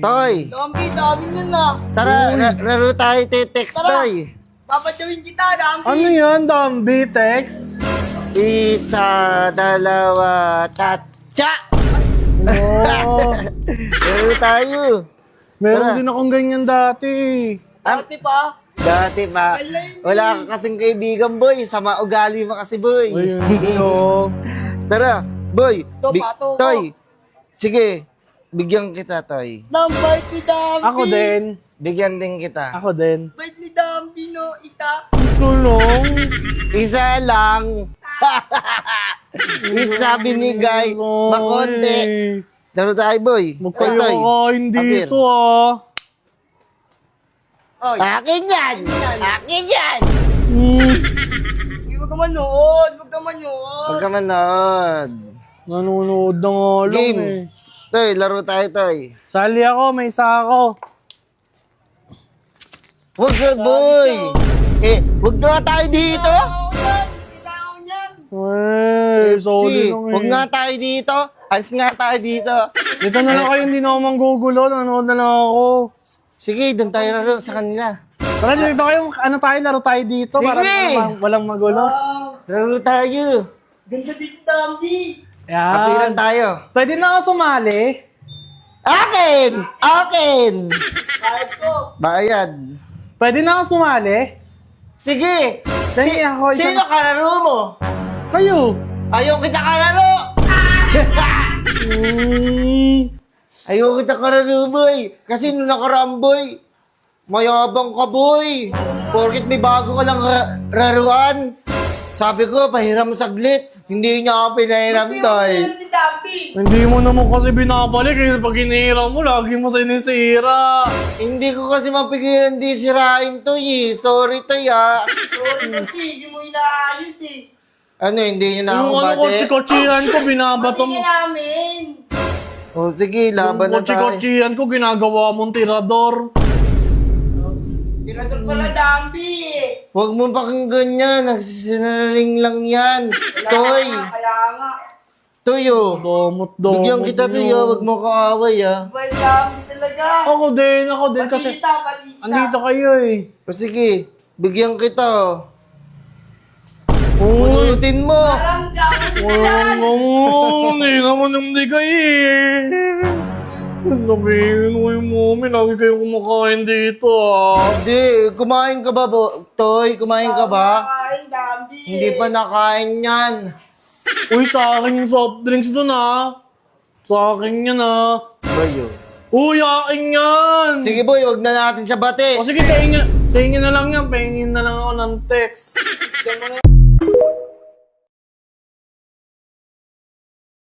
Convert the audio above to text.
Toy, Dambi, dami nun na. tara, laro tayo text, Tara. Toy. Papadawin kita, Dambi. Ano yan, Dambi? Text? Isa, dalawa, tatsa! Oh, Laro tayo. meron Tara. din akong ganyan dati. Dati pa. Dati pa, wala ka kasing kaibigan, boy. Sama ugali mo kasi, boy. Ayun, yun. Tara, boy. Pato ko. Toy, sige. Bigyan kita, Toy. Bait ni Dambi. Ako din. Bigyan din kita. Ako din. Bait ni Dambi, no? Isa. Sulong. Isa lang. Isa binigay. Makonti. Laro tayo, boy. Magkayo Toy, kakain apir. dito ah. Oy, Akin yan! Akin yan! huwag ka manood. Huwag ka manood. Huwag ka manood. Nanonood na nga lang Game. eh. Toy, laro tayo, Toy. Sali ako, may isa ako. Huwag ka, boy. Huwag na tayo dito. Kailangan niyan. Wey, Si, sorry lang eh. huwag nga tayo dito. Alis nga tayo dito. Dito na lang kayo, hindi na ako manggugulo. Nanonood na lang ako. Sige, doon tayo laro sa kanila. Tara, dito kayo, ano tayo, laro tayo dito. Para Sige. walang magulo. Wow. Laro tayo. Ganda dito, Dambi. Kapiran Yan. tayo. Pwede na ako sumali. Akin! Akin! Kahit ko. Bayad. Pwede na ako sumali. Sige! Dali ako, isang- Sino kalaro mo? Kayo. Ayaw kita kalaro! Ayaw kita kalaro, boy. Kasi nung nakaraan, boy, mayabang ka, boy. Porkit may bago ka lang raruan. Sabi ko, pahiram mo saglit. Hindi niya ako pinahiram, Toy. Ganda ni Dambi. Hindi mo naman kasi binabalik eh. Pag hinihira mo, lagi mo sinisira. Hindi ko kasi mapigilan di sirain, Toy. Sorry, Toy, ah. Sorry kasi, hindi mo inaayos eh. Ano, hindi niyo na ako Yung ano, bate? kotsi-kotsihan ko, binabato mo. Patingin namin. O, sige, laban na tayo. Kotsi-kotsihan ko, ginagawa mong tirador. Tirador pala, Dambi. Huwag mo pakinggan yan. Nagsisinungaling lang yan. Toy. Kaya nga. Toy, oh. Domot. Bigyan kita, Toy, ah. Huwag mo kaaway, ah. Bait Dambi talaga. Ako din kasi Pati kita. andito kayo eh. O, sige. Bigyan kita, oh. Uy, Pulutin mo. Parang gamit walang mo. Hindi naman yung digay eh. Sabihin mo yung mami, lagi kayo kumakain dito ah. Hindi. Kumain ka ba, Toy? Kumain ka ba? Kain, Dambi. Hindi pa nakain yan. Uy, sa akin yung soft drinks dun ah. Sa akin yan ah. Bayo. Uy, akin yan! Sige, boy. Huwag na natin siya bate. O sige, sa inyo na lang yan. Pahingin na lang ako ng text.